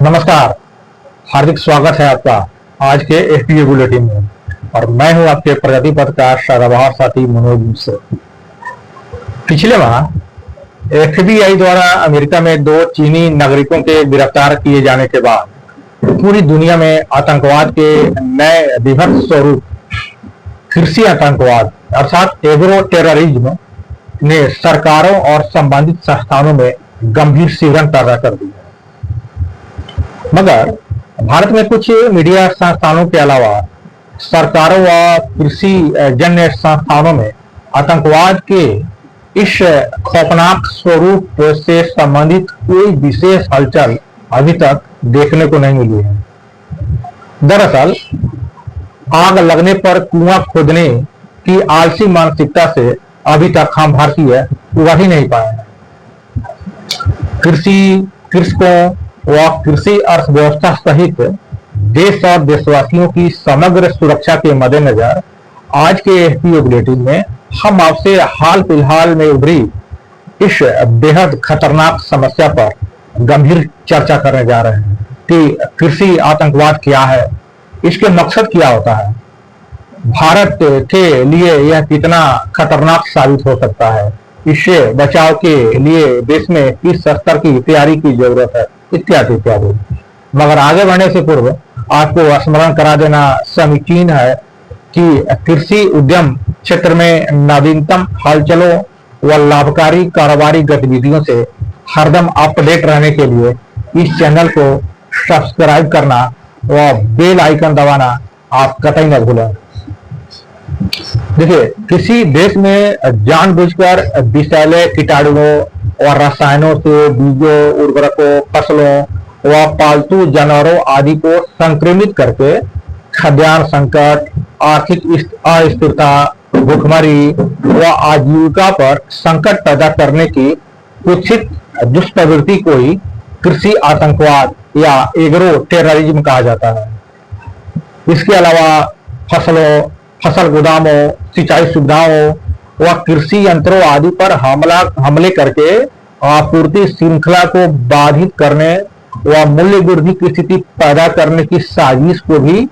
नमस्कार। हार्दिक स्वागत है आपका आज के एफपीए बुलेटिन में। और मैं हूं आपके प्रगति पत्रकार सदाबहार साथी मनोज मिश्र। पिछले माह एफबीआई द्वारा अमेरिका में 2 चीनी नागरिकों के गिरफ्तार किए जाने के बाद पूरी दुनिया में आतंकवाद के नए विभत्स स्वरूप कृषि आतंकवाद अर्थात एग्रो टेररिज्म ने सरकारों और संबंधित संस्थानों में गंभीर सिहरन पैदा कर दी है। मगर भारत में कुछ मीडिया संस्थानों के अलावा सरकारों व कृषि जन्य संस्थानों में आतंकवाद के इस खौफनाक स्वरूप से संबंधित कोई विशेष हलचल अभी तक देखने को नहीं मिली है। दरअसल आग लगने पर कुआं खोदने की आलसी मानसिकता से अभी तक हम भारतीय उबर ही नहीं पाए हैं। कृषकों व कृषि अर्थव्यवस्था सहित देश और देशवासियों की समग्र सुरक्षा के मद्देनजर आज के एफपीओ बुलेटिन में हम आपसे हाल फिलहाल में उभरी इस बेहद खतरनाक समस्या पर गंभीर चर्चा करने जा रहे हैं कि कृषि आतंकवाद क्या है, इसके मकसद क्या होता है, भारत के लिए यह कितना खतरनाक साबित हो सकता है, इससे बचाव के लिए देश में किस स्तर की तैयारी की जरूरत है, इत्यादि इत्यादि। मगर आगे बढ़ने से पूर्व आपको स्मरण करा देना समीचीन है कि कृषि उद्यम क्षेत्र में नवीनतम हलचलों व लाभकारी कारोबारी गतिविधियों से हरदम अपडेट रहने के लिए इस चैनल को सब्सक्राइब करना व बेल आइकन दबाना आप कतई न भूलें। देखिए, किसी देश में जानबूझकर विषैले कीटाणुओं और रसायनों से बीजों, उर्वरकों, फसलों व पालतू जानवरों आदि को संक्रमित करके खाद्यान्न संकट, आर्थिक अस्थिरता, भूखमरी व आजीविका पर संकट पैदा करने की कुत्सित दुष्प्रवृत्ति को ही कृषि आतंकवाद या एग्रो टेररिज्म कहा जाता है। इसके अलावा फसल गोदामों, सिंचाई सुविधाओं व कृषि यंत्रों आदि पर हमले करके आपूर्ति श्रृंखला को बाधित करने व मूल्य वृद्धि की स्थिति पैदा करने की साजिश को भी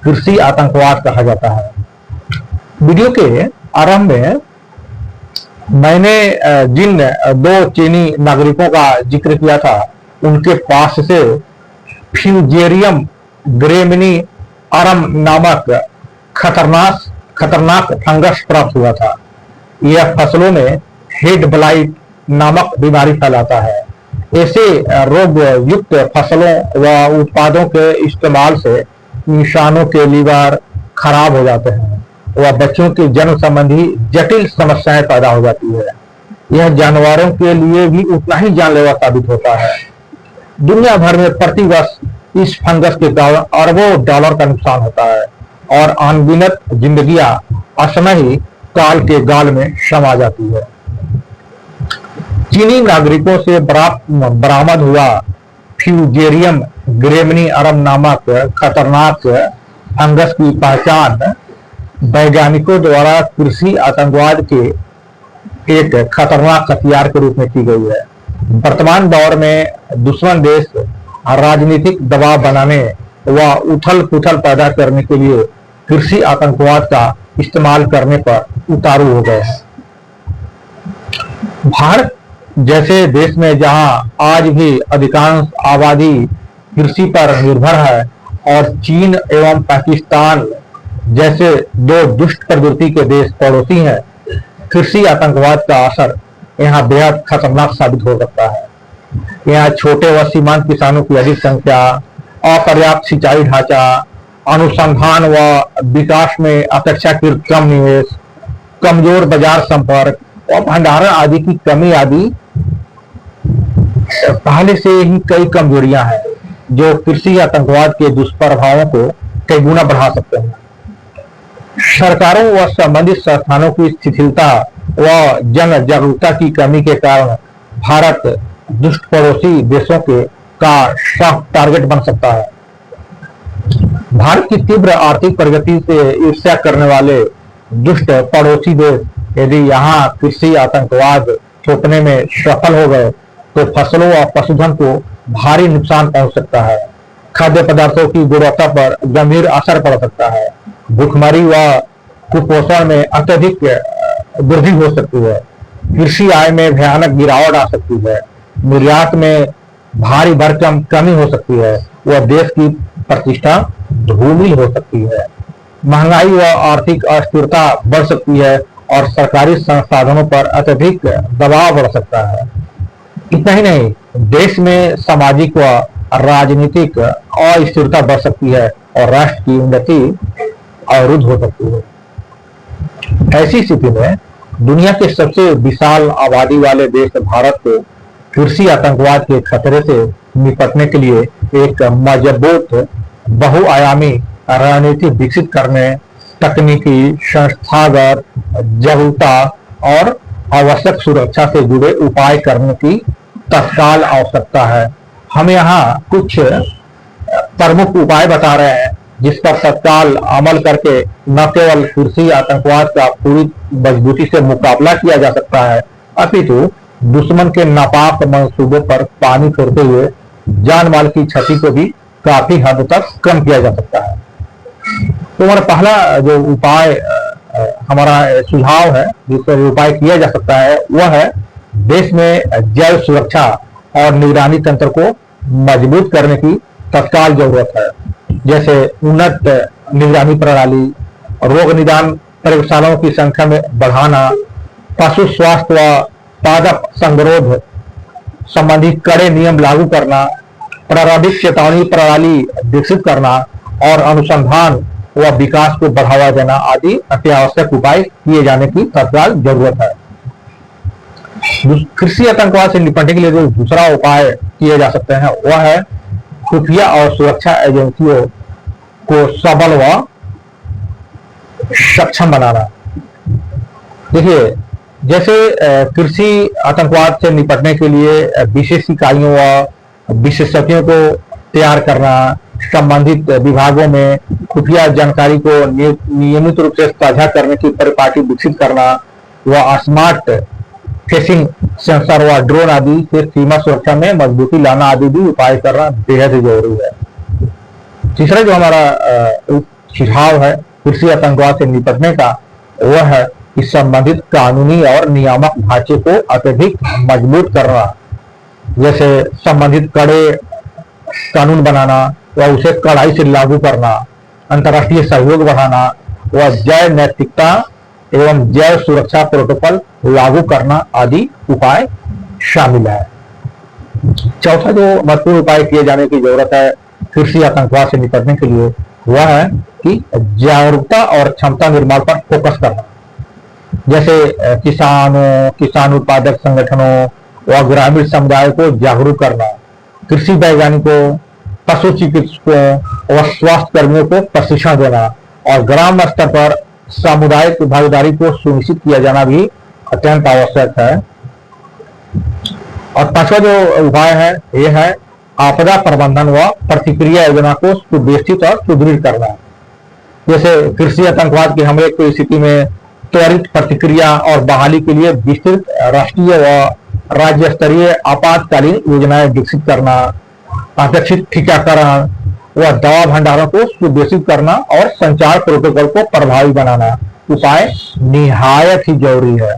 कृषि आतंकवाद कहा जाता है। वीडियो के आरंभ में मैंने जिन 2 चीनी नागरिकों का जिक्र किया था, उनके पास से फ्यूजेरियम ग्रेमिनी अरम नामक खतरनाक फंगस प्राप्त हुआ था। यह फसलों में हेड ब्लाइट नामक बीमारी फैलाता है। ऐसे रोग युक्त फसलों व उत्पादों के इस्तेमाल से इंसानों के लीवर खराब हो जाते हैं व बच्चों की जन्म संबंधी जटिल समस्याएं पैदा हो जाती है। यह जानवरों के लिए भी उतना ही जानलेवा साबित होता है। दुनिया भर में प्रतिवर्ष इस फंगस के कारण अरबों डॉलर का नुकसान होता है और अनगिनत जिंदगियां असमय ही काल के गाल में समा जाती है। चीनी नागरिकों से बरामद हुआ फ्यूजेरियम ग्रेमिनी अरम नामक खतरनाक फंगस की पहचान वैज्ञानिकों द्वारा कृषि आतंकवाद के एक खतरनाक हथियार के रूप में की गई है। वर्तमान दौर में दुश्मन देश राजनीतिक दबाव बनाने व उथल पुथल पैदा करने के लिए कृषि आतंकवाद का इस्तेमाल करने पर उतारू हो गए हैं। भारत जैसे देश में जहां आज भी अधिकांश आबादी कृषि पर निर्भर है और चीन एवं पाकिस्तान जैसे 2 दुष्ट प्रवृत्ति के देश पड़ोसी हैं, कृषि आतंकवाद का असर यहाँ बेहद खतरनाक साबित हो सकता है। यहाँ छोटे व सीमांत किसानों की अधिक संख्या, अपर्याप्त सिंचाई ढांचा, अनुसंधान व विकास में अपेक्षाकृत कम निवेश, कमजोर बाजार संपर्क और भंडारण आदि की कमी आदि पहले से ही कई कमजोरियां हैं जो कृषि आतंकवाद के दुष्प्रभावों को कई गुना बढ़ा सकते हैं। सरकारों व संबंधित संस्थानों की शिथिलता व जन जागरूकता की कमी के कारण भारत दुष्ट पड़ोसी देशों का सॉफ्ट टारगेट बन सकता है। भारत की तीव्र आर्थिक प्रगति से ईर्ष्या करने वाले दुष्ट पड़ोसी देश यदि यहाँ कृषि आतंकवाद थोपने में सफल हो गए तो फसलों व पशुधन को भारी नुकसान पहुंच सकता है। खाद्य पदार्थों की गुणवत्ता पर गंभीर असर पड़ सकता है। भूखमरी व कुपोषण में अत्यधिक वृद्धि हो सकती है। कृषि आय में भयानक गिरावट आ सकती है। निर्यात में भारी भरकम कमी हो सकती है। वह देश की प्रतिष्ठा धूमिल हो सकती है। महंगाई व आर्थिक अस्थिरता बढ़ सकती है और सरकारी संसाधनों पर अत्यधिक दबाव बढ़ सकता है। इतना ही नहीं, देश में सामाजिक व राजनीतिक अस्थिरता बढ़ सकती है और राष्ट्र की उन्नति अवरुद्ध हो सकती है। ऐसी स्थिति में दुनिया के सबसे विशाल आबादी वाले देश भारत को कृषि आतंकवाद के खतरे से निपटने के लिए एक मजबूत बहुआयामी रणनीति विकसित करने, तकनीकी, संस्थागत जागरूकता और आवश्यक सुरक्षा से जुड़े उपाय करने की तत्काल आवश्यकता है। हम यहाँ कुछ प्रमुख उपाय बता रहे हैं जिस पर तत्काल अमल करके न केवल कृषि आतंकवाद का पूरी मजबूती से मुकाबला किया जा सकता है, अपितु दुश्मन के नापाक मंसूबों पर पानी छोड़ते हुए जान माल की क्षति को भी काफी हद तक कम किया जा सकता है। तो हमारा पहला जो उपाय हमारा सुझाव है जिस पर उपाय किया जा सकता है वह है देश में जैव सुरक्षा और निगरानी तंत्र को मजबूत करने की तत्काल जरूरत है। जैसे उन्नत निगरानी प्रणाली, रोग निदान प्रयोगशालाओं की संख्या में बढ़ाना, पशु स्वास्थ्य व पादप संगरोध संबंधी कड़े नियम लागू करना, प्रारंभिक चेतावनी प्रणाली विकसित करना और अनुसंधान व विकास को बढ़ावा देना आदि अत्यावश्यक उपाय किए जाने की तत्काल जरूरत है। कृषि आतंकवाद से निपटने के लिए जो दूसरा उपाय किए जा सकते हैं वह है खुफिया और सुरक्षा एजेंसियों को सबल व सक्षम बनाना। देखिए, जैसे कृषि आतंकवाद से निपटने के लिए विशेष इकाइयों व विशेषज्ञों को तैयार करना, संबंधित विभागों में खुफिया जानकारी को नियमित रूप से साझा करने की परिपाटी विकसित करना व स्मार्ट फेसिंग सेंसर व ड्रोन आदि से सीमा सुरक्षा में मजबूती लाना आदि भी उपाय करना बेहद जरूरी है। तीसरा जो हमारा सुझाव है कृषि आतंकवाद से निपटने का वह है कि संबंधित कानूनी और नियामक ढांचे को अत्यधिक मजबूत करना। जैसे संबंधित कड़े कानून बनाना व उसे कड़ाई से लागू करना, अंतर्राष्ट्रीय सहयोग बढ़ाना व जैव नैतिकता एवं जैव सुरक्षा प्रोटोकॉल लागू करना आदि उपाय शामिल है। चौथा जो महत्वपूर्ण उपाय किए जाने की जरूरत है कृषि आतंकवाद से निपटने के लिए वह है कि जागरूकता और क्षमता निर्माण पर फोकस करना। जैसे किसानों, किसान उत्पादक संगठनों व ग्रामीण समुदाय को जागरूक करना, कृषि वैज्ञानिकों, पशु चिकित्सकों और स्वास्थ्य कर्मियों को प्रशिक्षण देना और ग्राम स्तर पर सामुदायिक भागीदारी को सुनिश्चित किया जाना भी अत्यंत आवश्यक है। और पांचवा जो उपाय है यह है आपदा प्रबंधन व प्रतिक्रिया योजना को सुव्यवस्थित और सुदृढ़ करना। जैसे कृषि आतंकवाद के हमले की स्थिति में त्वरित प्रतिक्रिया और बहाली के लिए विस्तृत राष्ट्रीय व राज्य स्तरीय आपातकालीन योजनाएं विकसित करना, अपेक्षित टीकाकरण व दवा भंडारों को सुव्यवस्थित करना और संचार प्रोटोकॉल को प्रभावी बनाना उपाय निहायत ही जरूरी है।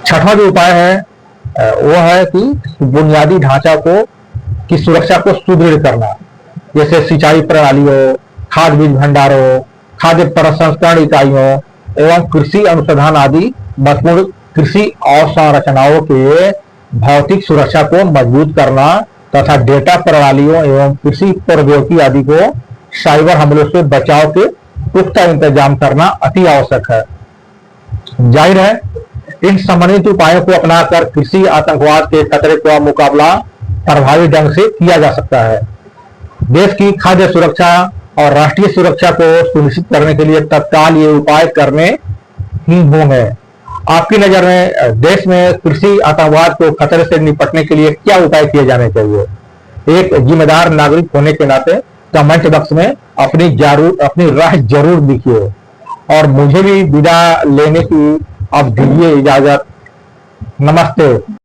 छठवां जो उपाय है वह है कि बुनियादी ढांचा की सुरक्षा को सुदृढ़ करना। जैसे सिंचाई प्रणालियों, खाद बीज भंडारों, खाद्य प्रसंस्करण इकाइयों एवं कृषि अनुसंधान आदि महत्वपूर्ण कृषि अवसंरचनाओं के भौतिक सुरक्षा को मजबूत करना तथा डेटा प्रणालियों एवं कृषि प्रौद्योगिकी आदि को साइबर हमलों से बचाव के पुख्ता इंतजाम करना अति आवश्यक है। जाहिर है इन संबंधित उपायों को अपनाकर कृषि आतंकवाद के खतरे का मुकाबला प्रभावी ढंग से किया जा सकता है। देश की खाद्य सुरक्षा और राष्ट्रीय सुरक्षा को सुनिश्चित करने के लिए तत्काल ये उपाय करने ही होंगे। आपकी नजर में देश में कृषि आतंकवाद को खतरे से निपटने के लिए क्या उपाय किए जाने चाहिए? एक जिम्मेदार नागरिक होने के नाते कमेंट बॉक्स में अपनी राय जरूर लिखिए और मुझे भी विदा लेने की अब दीजिए इजाजत। नमस्ते।